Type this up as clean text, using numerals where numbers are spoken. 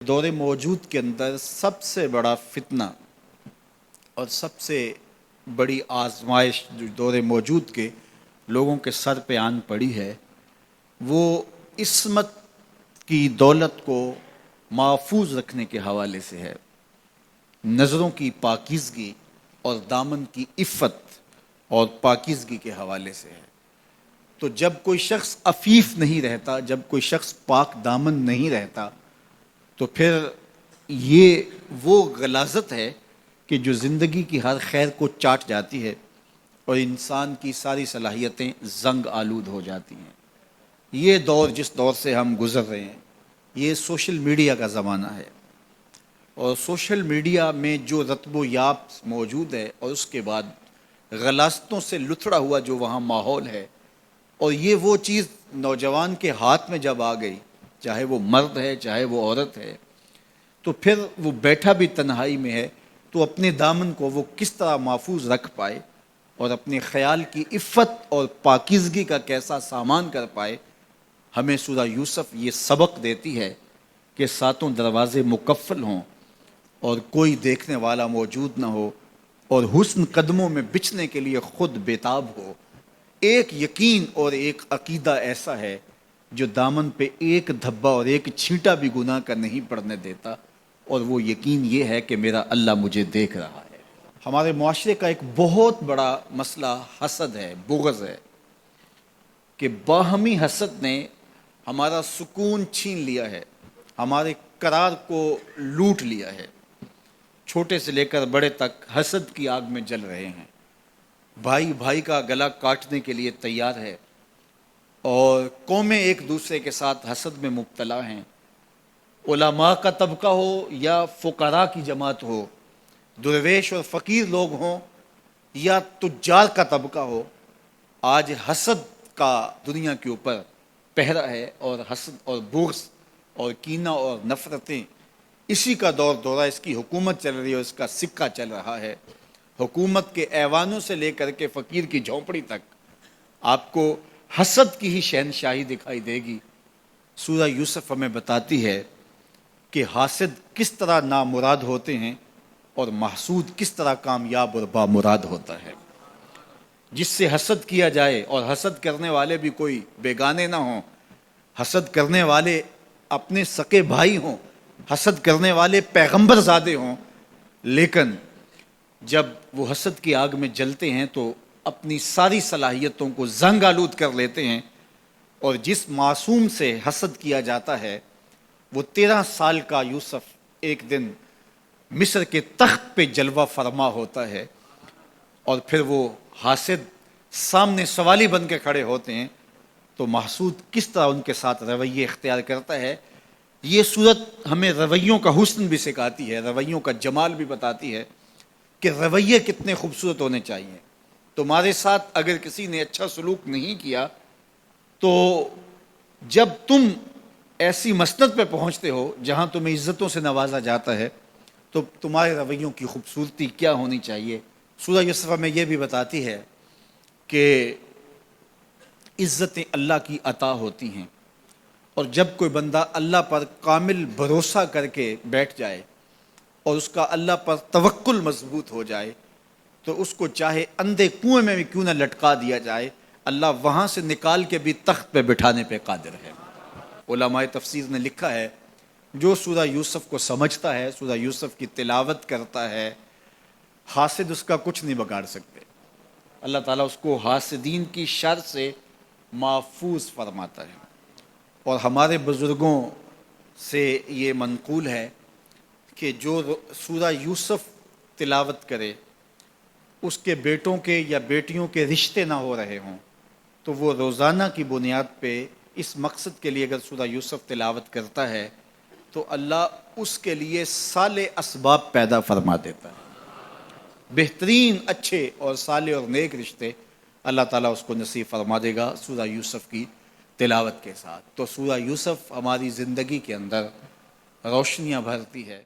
دور موجود کے اندر سب سے بڑا فتنہ اور سب سے بڑی آزمائش جو دور موجود کے لوگوں کے سر پہ آن پڑی ہے وہ عصمت کی دولت کو محفوظ رکھنے کے حوالے سے ہے، نظروں کی پاکیزگی اور دامن کی عفت اور پاکیزگی کے حوالے سے ہے۔ تو جب کوئی شخص عفیف نہیں رہتا، جب کوئی شخص پاک دامن نہیں رہتا، تو پھر یہ وہ غلاظت ہے کہ جو زندگی کی ہر خیر کو چاٹ جاتی ہے اور انسان کی ساری صلاحیتیں زنگ آلود ہو جاتی ہیں۔ یہ دور جس دور سے ہم گزر رہے ہیں یہ سوشل میڈیا کا زمانہ ہے، اور سوشل میڈیا میں جو رتب و یاب موجود ہے اور اس کے بعد غلاظتوں سے لتھڑا ہوا جو وہاں ماحول ہے، اور یہ وہ چیز نوجوان کے ہاتھ میں جب آ گئی، چاہے وہ مرد ہے چاہے وہ عورت ہے، تو پھر وہ بیٹھا بھی تنہائی میں ہے تو اپنے دامن کو وہ کس طرح محفوظ رکھ پائے اور اپنے خیال کی عفت اور پاکیزگی کا کیسا سامان کر پائے۔ ہمیں سورہ یوسف یہ سبق دیتی ہے کہ ساتوں دروازے مقفل ہوں اور کوئی دیکھنے والا موجود نہ ہو، اور حسن قدموں میں بچھنے کے لیے خود بیتاب ہو۔ ایک یقین اور ایک عقیدہ ایسا ہے جو دامن پہ ایک دھبا اور ایک چھینٹا بھی گناہ کا نہیں پڑنے دیتا، اور وہ یقین یہ ہے کہ میرا اللہ مجھے دیکھ رہا ہے۔ ہمارے معاشرے کا ایک بہت بڑا مسئلہ حسد ہے، بغض ہے، کہ باہمی حسد نے ہمارا سکون چھین لیا ہے، ہمارے قرار کو لوٹ لیا ہے۔ چھوٹے سے لے کر بڑے تک حسد کی آگ میں جل رہے ہیں، بھائی بھائی کا گلا کاٹنے کے لیے تیار ہے، اور قومیں ایک دوسرے کے ساتھ حسد میں مبتلا ہیں۔ علماء کا طبقہ ہو یا فقراء کی جماعت ہو، درویش اور فقیر لوگ ہوں یا تجار کا طبقہ ہو، آج حسد کا دنیا کے اوپر پہرا ہے، اور حسد اور بغض اور کینہ اور نفرتیں اسی کا دور دورہ، اس کی حکومت چل رہی ہے اور اس کا سکہ چل رہا ہے۔ حکومت کے ایوانوں سے لے کر کے فقیر کی جھونپڑی تک آپ کو حسد کی ہی شہنشاہی دکھائی دے گی۔ سورہ یوسف ہمیں بتاتی ہے کہ حاسد کس طرح نامراد ہوتے ہیں اور محسود کس طرح کامیاب اور بامراد ہوتا ہے۔ جس سے حسد کیا جائے، اور حسد کرنے والے بھی کوئی بیگانے نہ ہوں، حسد کرنے والے اپنے سکے بھائی ہوں، حسد کرنے والے پیغمبر زادے ہوں، لیکن جب وہ حسد کی آگ میں جلتے ہیں تو اپنی ساری صلاحیتوں کو زنگ آلود کر لیتے ہیں، اور جس معصوم سے حسد کیا جاتا ہے وہ 13 سال کا یوسف ایک دن مصر کے تخت پہ جلوہ فرما ہوتا ہے، اور پھر وہ حاسد سامنے سوالی بن کے کھڑے ہوتے ہیں، تو محسود کس طرح ان کے ساتھ رویے اختیار کرتا ہے۔ یہ صورت ہمیں رویوں کا حسن بھی سکھاتی ہے، رویوں کا جمال بھی بتاتی ہے کہ رویے کتنے خوبصورت ہونے چاہیے۔ تمہارے ساتھ اگر کسی نے اچھا سلوک نہیں کیا تو جب تم ایسی مسند پہ پہنچتے ہو جہاں تمہیں عزتوں سے نوازا جاتا ہے تو تمہارے رویوں کی خوبصورتی کیا ہونی چاہیے۔ سورہ یوسف میں یہ بھی بتاتی ہے کہ عزتیں اللہ کی عطا ہوتی ہیں، اور جب کوئی بندہ اللہ پر کامل بھروسہ کر کے بیٹھ جائے اور اس کا اللہ پر توکل مضبوط ہو جائے تو اس کو چاہے اندھے کنویں میں بھی کیوں نہ لٹکا دیا جائے، اللہ وہاں سے نکال کے بھی تخت پہ بٹھانے پہ قادر ہے۔ علماء تفسیر نے لکھا ہے جو سورہ یوسف کو سمجھتا ہے، سورہ یوسف کی تلاوت کرتا ہے، حاسد اس کا کچھ نہیں بگاڑ سکتے۔ اللہ تعالیٰ اس کو حاسدین کی شر سے محفوظ فرماتا ہے۔ اور ہمارے بزرگوں سے یہ منقول ہے کہ جو سورہ یوسف تلاوت کرے اس کے بیٹوں کے یا بیٹیوں کے رشتے نہ ہو رہے ہوں تو وہ روزانہ کی بنیاد پہ اس مقصد کے لیے اگر سورہ یوسف تلاوت کرتا ہے تو اللہ اس کے لیے صالح اسباب پیدا فرما دیتا ہے، بہترین اچھے اور صالح اور نیک رشتے اللہ تعالیٰ اس کو نصیب فرما دے گا سورہ یوسف کی تلاوت کے ساتھ۔ تو سورہ یوسف ہماری زندگی کے اندر روشنیاں بھرتی ہے۔